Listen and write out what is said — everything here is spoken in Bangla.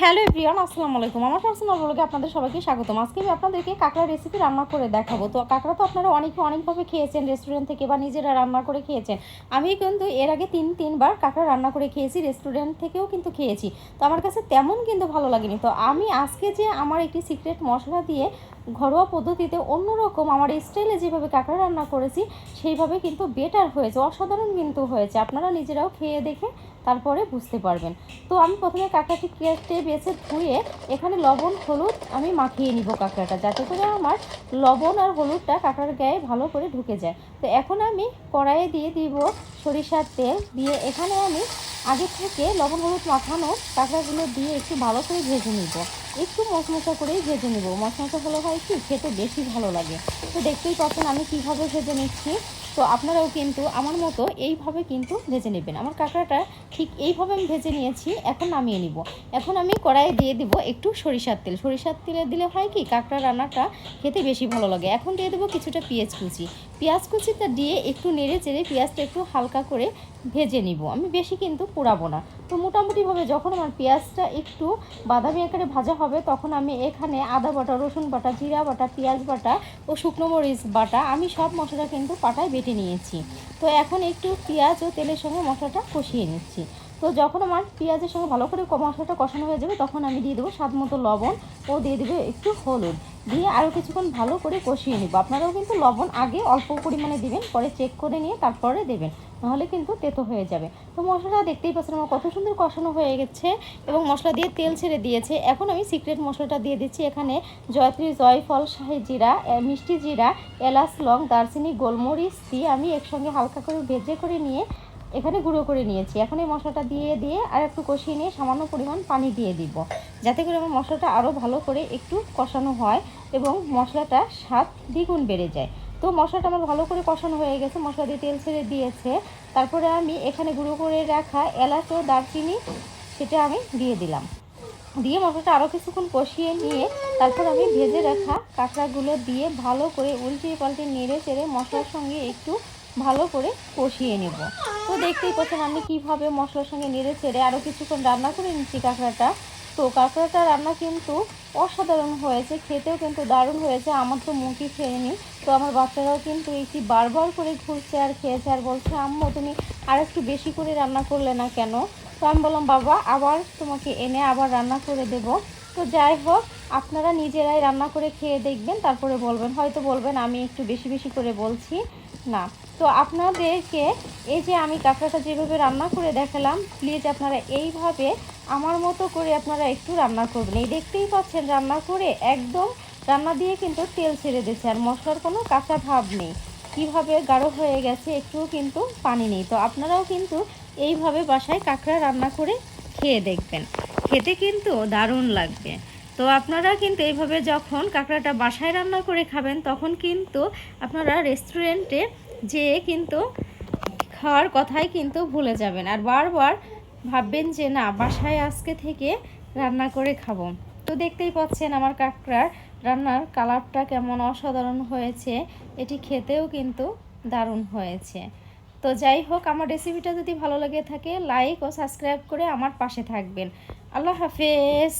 হ্যালো এভরিওয়ান, আসসালামু আলাইকুম। আমার পার্সোনাল ব্লগে আপনাদের সবাইকে স্বাগতম। আজকে আমি আপনাদেরকে কাঁকড়া রেসিপি রান্না করে দেখাবো। তো কাঁকড়া তো আপনারা অনেকভাবে খেয়েছেন রেস্টুরেন্ট থেকে বা নিজেরা রান্না করে খেয়েছেন। আমি কিন্তু এর আগে তিনবার কাঁকড়া রান্না করে খেয়েছি, রেস্টুরেন্ট থেকেও কিন্তু খেয়েছি। তো আমার কাছে তেমন কিন্তু ভালো লাগেনি। তো আমি আজকে যে আমার একটি সিক্রেট মশলা দিয়ে ঘরোয়া পদ্ধতিতে অন্যরকম আমার স্টাইলে যেভাবে কাঁকড়া রান্না করেছি সেইভাবে কিন্তু বেটার হয়েছে, অসাধারণ কিন্তু হয়েছে। আপনারা নিজেরাও খেয়ে দেখে তারপরে বুঝতে পারবেন। তো আমি প্রথমে কাঁকড়াটি কেটে বেছে ধুয়ে এখানে লবণ হলুদ আমি মাখিয়ে নিব কাঁকড়াটা, যাতে করে আমার লবণ আর হলুদটা কাঁকড়ার গায়ে ভালো করে ঢুকে যায়। তো এখন আমি কড়াইয়ে দিয়ে দিব সরিষার তেল, দিয়ে এখানে আমি আগে থেকে লবণ হলুদ মাখানো কাঁকড়াগুলো দিয়ে একটু ভালো করে ভেজে নিব। একটু মশমশা করেই ভেজে নিব, মশমশা হলে হয় কি খেতে বেশি ভালো লাগে। তো দেখতেই পাচ্ছেন আমি কীভাবে ভেজে নিচ্ছি। তো আপনারাও কিন্তু আমার মতো এইভাবে কিন্তু ভেজে নেবেন। আমার কাঁকড়াটা ঠিক এইভাবে আমি ভেজে নিয়েছি, এখন নামিয়ে নিব। এখন আমি কড়াইয়ে দিয়ে দিব একটু সরিষার তেল। সরিষার তেলে দিলে হয় কি কাঁকড়া রান্নাটা খেতে বেশি ভালো লাগে। এখন দিয়ে দেবো কিছুটা পেঁয়াজ কুচিটা দিয়ে একটু নেড়ে চেড়ে পেঁয়াজটা একটু হালকা করে ভেজে নিব। আমি বেশি কিন্তু পোড়াবো না। তো মোটামুটিভাবে যখন আমার পেঁয়াজটা একটু বাদামি আকারে ভাজা হবে, তখন আমি এখানে আদা বাটা, রসুন বাটা, জিরা বাটা, পেঁয়াজ বাটা ও শুকনো মরিচ বাটা আমি সব মশলা কিন্তু পাটায় বেটে নিয়েছি। তো এখন একটু পেঁয়াজ ও তেলের সঙ্গে মশলাটা কষিয়ে নিচ্ছি। তো যখন আমার পেঁয়াজের সঙ্গে ভালো করে মশলাটা কষানো হয়ে যাবে, তখন আমি দিয়ে দেবো স্বাদ মতো লবণ ও দিয়ে দেবো একটু হলুদ, দিয়ে আরও কিছুক্ষণ ভালো করে কষিয়ে নেব। আপনারাও কিন্তু লবণ আগে অল্প পরিমাণে দিবেন, পরে চেক করে নিয়ে তারপরে দেবেন, নাহলে কিন্তু তেতো হয়ে যাবে। তো মশলাটা দেখতেই পাচ্ছেন আমার কত সুন্দর কষানো হয়ে গেছে এবং মশলা দিয়ে তেল ছেড়ে দিয়েছে। এখন আমি সিক্রেট মশলাটা দিয়ে দিচ্ছি। এখানে জয়ত্রী, জয়ফল, শাহি জিরা, মিষ্টি জিরা, এলাচ, লং, দারচিনি, গোলমরিচ দিয়ে আমি একসঙ্গে হালকা করে ভেজে করে নিয়ে এখানে গুঁড়ো করে নিয়েছি। এখন এই মশলাটা দিয়ে আর একটু কষিয়ে নিয়ে সামান্য পরিমাণ পানি দিয়ে দিব, যাতে করে আমার মশলাটা আরও ভালো করে একটু কষানো হয় এবং মশলাটার স্বাদ দ্বিগুণ বেড়ে যায়। তো মশলাটা আমার ভালো করে কষানো হয়ে গেছে, মশলা দিয়ে তেল ছেড়ে দিয়েছে। তারপরে আমি এখানে গুঁড়ো করে রাখা এলাচ ও দারচিনি সেটা আমি দিয়ে দিলাম, দিয়ে মশলাটা আরও কিছুক্ষণ কষিয়ে নিয়ে তারপর আমি ভেজে রাখা কাঁকড়াগুলো দিয়ে ভালো করে উল্টিয়ে পাল্টে নেড়ে চেড়ে মশলার সঙ্গে একটু ভালো করে কষিয়ে নেব। তো দেখতেই পাচ্ছেন আমি কীভাবে মশলার সঙ্গে নেড়ে চেড়ে আরও কিছুক্ষণ রান্না করে নিচ্ছি কাঁকড়াটা। তো কাঁকড়াটা রান্না কিন্তু অসাধারণ হয়েছে, খেতেও কিন্তু দারুণ হয়েছে। আমার তো মুখই খেয়ে তো আমার বাচ্চারাও কিন্তু একটি বারবার করে ঘুরছে আর খেয়েছে আর বলছে আম্মু তুমি আর একটু বেশি করে রান্না করলে না কেন। তো আমি বললাম বাবা আবার তোমাকে এনে আবার রান্না করে দেব। তো যাই হোক, আপনারা নিজেরাই রান্না করে খেয়ে দেখবেন, তারপরে বলবেন, হয়তো বলবেন আমি একটু বেশি করে বলছি না। তো আপনাদেরকে এই যে আমি কাঁকড়াটা যেভাবে রান্না করে দেখালাম, প্লিজ আপনারা এইভাবে আমার মতো করে আপনারা একটু রান্না করবেন। এই দেখতেই পাচ্ছেন রান্না করে একদম রান্না দিয়ে কিন্তু তেল ছেড়ে দিচ্ছে আর মশলার কোনো কাঁচা ভাব নেই, কীভাবে গাঢ় হয়ে গেছে, একটুও কিন্তু পানি নেই। তো আপনারাও কিন্তু এইভাবে বাসায় কাঁকড়া রান্না করে খেয়ে দেখবেন, খেতে কিন্তু দারুণ লাগবে। তো আপনারা কিন্তু এইভাবে যখন কাঁকড়াটা বাসায় রান্না করে খাবেন, তখন কিন্তু আপনারা রেস্টুরেন্টে যেয়ে কিন্তু খাওয়ার কথাই কিন্তু ভুলে যাবেন আর বারবার ভাববেন যে না বাসায় আজকে থেকে রান্না করে খাবো। তো দেখতেই পাচ্ছেন আমার কাঁকড়ার রান্নার কালারটা কেমন অসাধারণ হয়েছে, এটি খেতেও কিন্তু দারুণ হয়েছে। তো যাই হোক, আমার রেসিপিটা যদি ভালো লাগে থাকে লাইক ও সাবস্ক্রাইব করে আমার পাশে থাকবেন। আল্লাহ হাফেজ।